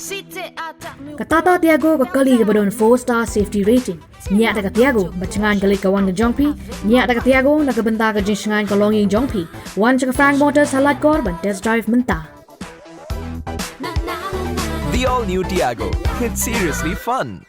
Katata Tiago Kali Badon 4-star safety rating. Niat Tiago, Bachangan Galikawan Jongpi, Niat Tiago, Nakabentaga Jinshan Kalongi Jongpi, one Frank Motors Halat Korban test drive Menta. The all-new Tiago. It's seriously fun.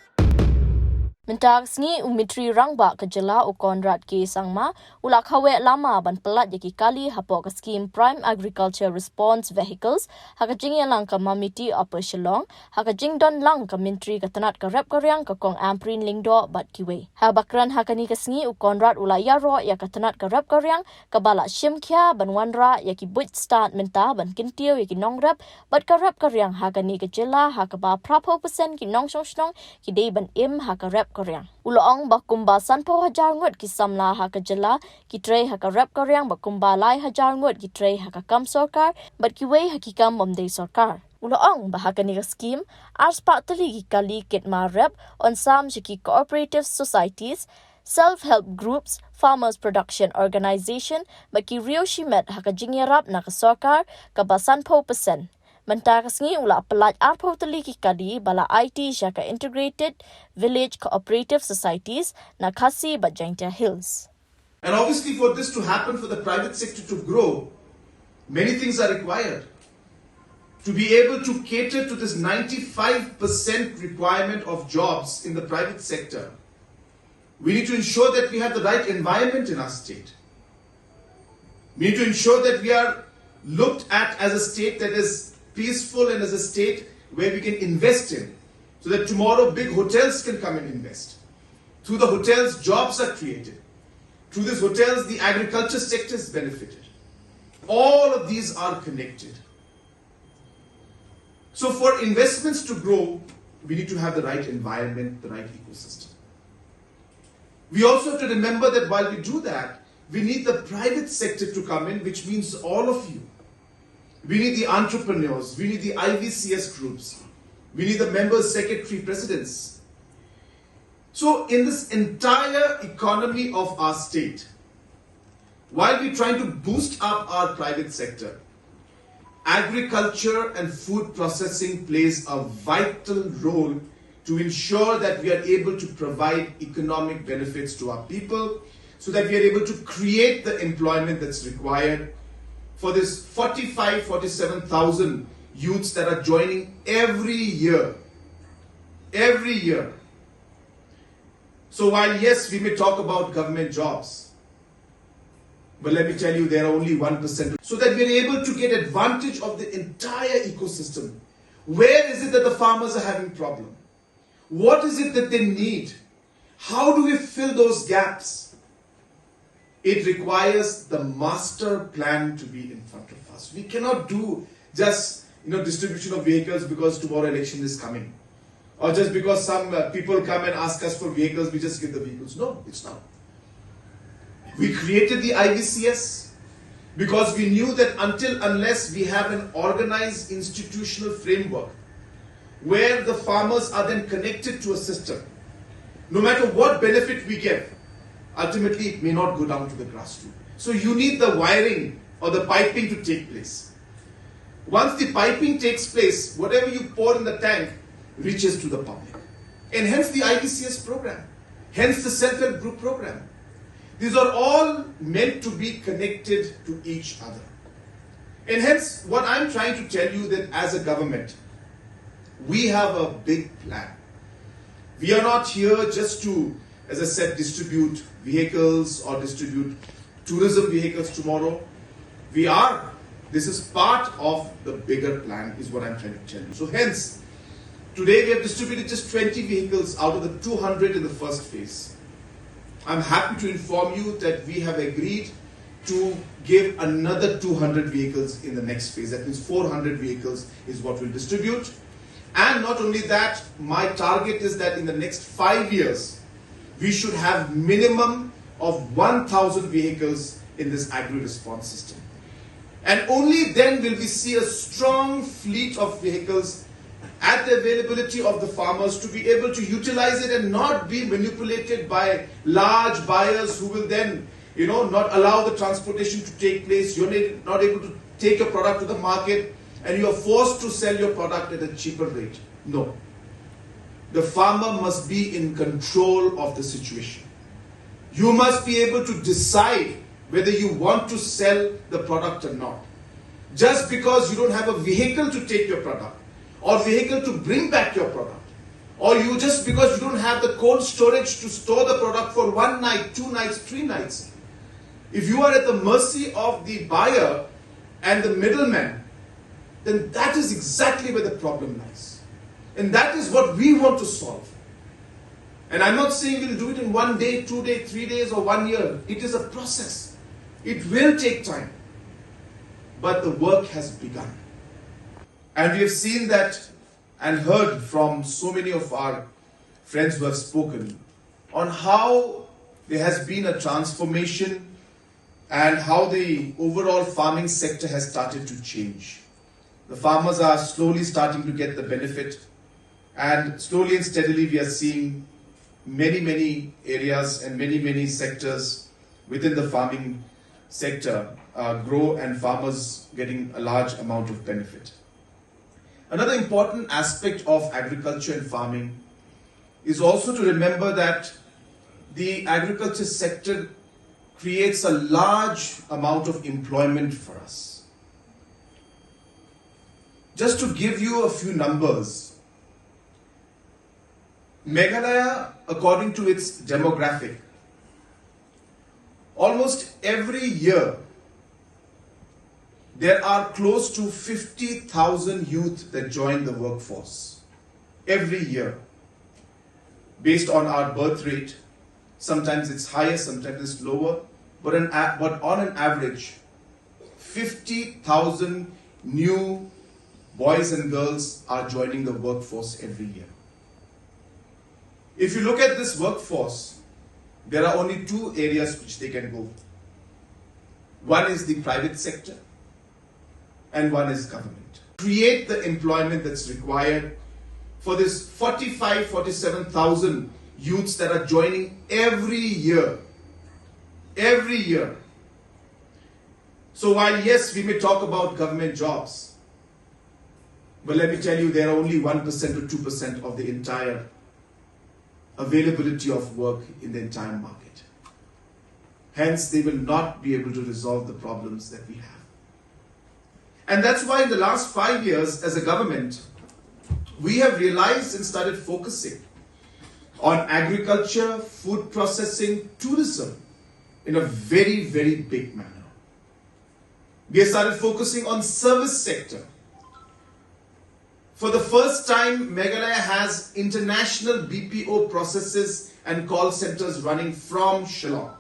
Mentag sngi umitri rangba ke jylla u Conrad ke sangma ula Khaweh Lama ban pelat yaki kali hapo ke scheme Prime Agriculture Response Vehicles haka jing yang lang ke mamiti upper Shillong haka jing don lang ke mentri ke tenat ke rep koryang ke kong amprin lingdo bat kiwe ha bakran haka ni ke sngi u Conrad ula yaro ya ke tenat ke rep koryang ke bala shimkya ban wanra yaki buit start menta ban kintio yaki nong rep bat ke rep koryang haka ni ke jylla haka ba prapo persen ki nong shong ki dei ban im haka rep Koreang. Uloong bakumba sanpo hajar ngut ki samla haka jylla ki tray haka rep koryang bakumba lai hajar ngut ki tray haka kam sorkar bat ki wei hakikam bomdei sorkar. Uloong bahaka ni scheme arspa Tylli ki kali kit ma rep on sam shiki cooperative societies, self-help groups, farmers production organization baki rio shimet haka jingyarap na ka sorkar ka basanpo persen. Mentag sngi ula pelat arpo Tylli ki kadi bala IT shaka integrated village cooperative societies na Khasi Jaintia Hills. And obviously for this to happen, for the private sector to grow, many things are required. To be able to cater to this 95% requirement of jobs in the private sector, we need to ensure that we have the right environment in our state. We need to ensure that we are looked at as a state that is peaceful and as a state where we can invest in, so that tomorrow big hotels can come and invest. Through the hotels, jobs are created. Through these hotels, the agriculture sector is benefited. All of these are connected. So for investments to grow, we need to have the right environment, the right ecosystem. We also have to remember that while we do that, we need the private sector to come in, which means all of you. We need the entrepreneurs, we need the IVCS groups, we need the members, secretary, presidents. So in this entire economy of our state, while we're trying to boost up our private sector, agriculture and food processing plays a vital role to ensure that we are able to provide economic benefits to our people, so that we are able to create the employment that's required for this 47,000 youths that are joining every year. Every year. So while yes, we may talk about government jobs, but let me tell you, there are only 1%. So that we are able to get advantage of the entire ecosystem. Where is it that the farmers are having problem? What is it that they need? How do we fill those gaps? It requires the master plan to be in front of us. We cannot do just distribution of vehicles because tomorrow election is coming, or just because some people come and ask us for vehicles, we just give the vehicles. No, it's not. We created the IVCS because we knew that unless we have an organized institutional framework where the farmers are then connected to a system, no matter what benefit we give, ultimately it may not go down to the grassroots. So you need the wiring or the piping to take place. Once the piping takes place, whatever you pour in the tank reaches to the public. And hence the IVCS program, hence the self-help group program. These are all meant to be connected to each other. And hence what I'm trying to tell you, that as a government, we have a big plan. We are not here just to, as I said, distribute vehicles or distribute tourism vehicles tomorrow. This is part of the bigger plan, is what I'm trying to tell you. So hence, today we have distributed just 20 vehicles out of the 200 in the first phase. I'm happy to inform you that we have agreed to give another 200 vehicles in the next phase. That means 400 vehicles is what we'll distribute. And not only that, my target is that in the next 5 years, we should have minimum of 1,000 vehicles in this agri-response system. And only then will we see a strong fleet of vehicles at the availability of the farmers to be able to utilize it and not be manipulated by large buyers who will then, not allow the transportation to take place. You're not able to take a product to the market. and you are forced to sell your product at a cheaper rate. No. The farmer must be in control of the situation. You must be able to decide whether you want to sell the product or not. Just because you don't have a vehicle to take your product, or vehicle to bring back your product, or just because you don't have the cold storage to store the product for 1 night, 2 nights, 3 nights. If you are at the mercy of the buyer and the middleman, then that is exactly where the problem lies. And that is what we want to solve. And I'm not saying we'll do it in 1 day, 2 days, 3 days, or 1 year. It is a process. It will take time. But the work has begun. And we have seen that and heard from so many of our friends who have spoken on how there has been a transformation and how the overall farming sector has started to change. The farmers are slowly starting to get the benefit, and slowly and steadily we are seeing many areas and many sectors within the farming sector grow, and farmers getting a large amount of benefit. Another important aspect of agriculture and farming is also to remember that the agriculture sector creates a large amount of employment for us. Just to give you a few numbers, Meghalaya, according to its demographic, almost every year there are close to 50,000 youth that join the workforce every year, based on our birth rate. Sometimes it's higher, sometimes it's lower, but on an average, 50,000 new boys and girls are joining the workforce every year. If you look at this workforce, there are only 2 areas which they can go. One is the private sector, and one is government. Create the employment that's required for this 47,000 youths that are joining every year. Every year. So while yes, we may talk about government jobs, but let me tell you, they are only 1% or 2% of the entire availability of work in the entire market. Hence, they will not be able to resolve the problems that we have. And that's why in the last 5 years as a government, we have realized and started focusing on agriculture, food processing, tourism in a very big manner. We have started focusing on service sector. For the first time, Meghalaya has international BPO processes and call centers running from Shillong.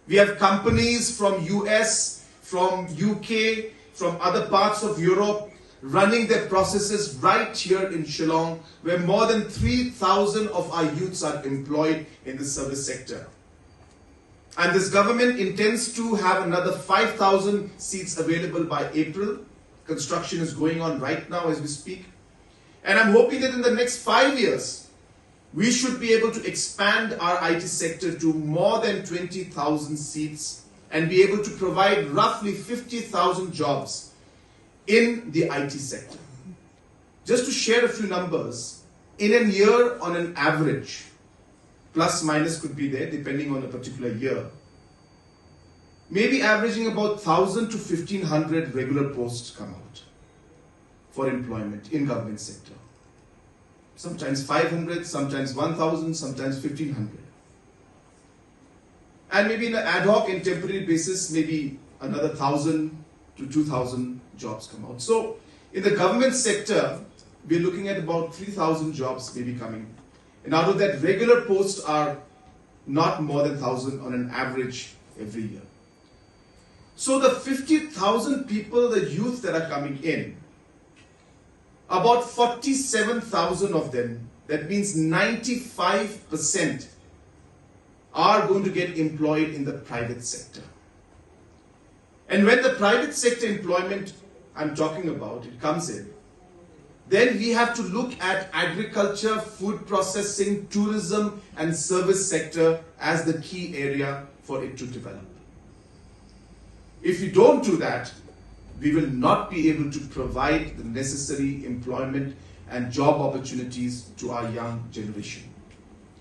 We have companies from US, from UK, from other parts of Europe running their processes right here in Shillong, where more than 3,000 of our youths are employed in the service sector. And this government intends to have another 5,000 seats available by April. Construction is going on right now as we speak. And I'm hoping that in the next 5 years, we should be able to expand our IT sector to more than 20,000 seats and be able to provide roughly 50,000 jobs in the IT sector. Just to share a few numbers, in a year on an average, plus minus could be there depending on a particular year, maybe averaging about 1,000 to 1,500 regular posts come out for employment in government sector. Sometimes 500, sometimes 1,000, sometimes 1,500. And maybe in an ad hoc and temporary basis, maybe another 1,000 to 2,000 jobs come out. So in the government sector, we're looking at about 3,000 jobs maybe coming. And out of that, regular posts are not more than 1,000 on an average every year. So the 50,000 people, the youth that are coming in, about 47,000 of them, that means 95%, are going to get employed in the private sector. And when the private sector employment I'm talking about, it comes in, then we have to look at agriculture, food processing, tourism and service sector as the key area for it to develop. If you don't do that, we will not be able to provide the necessary employment and job opportunities to our young generation.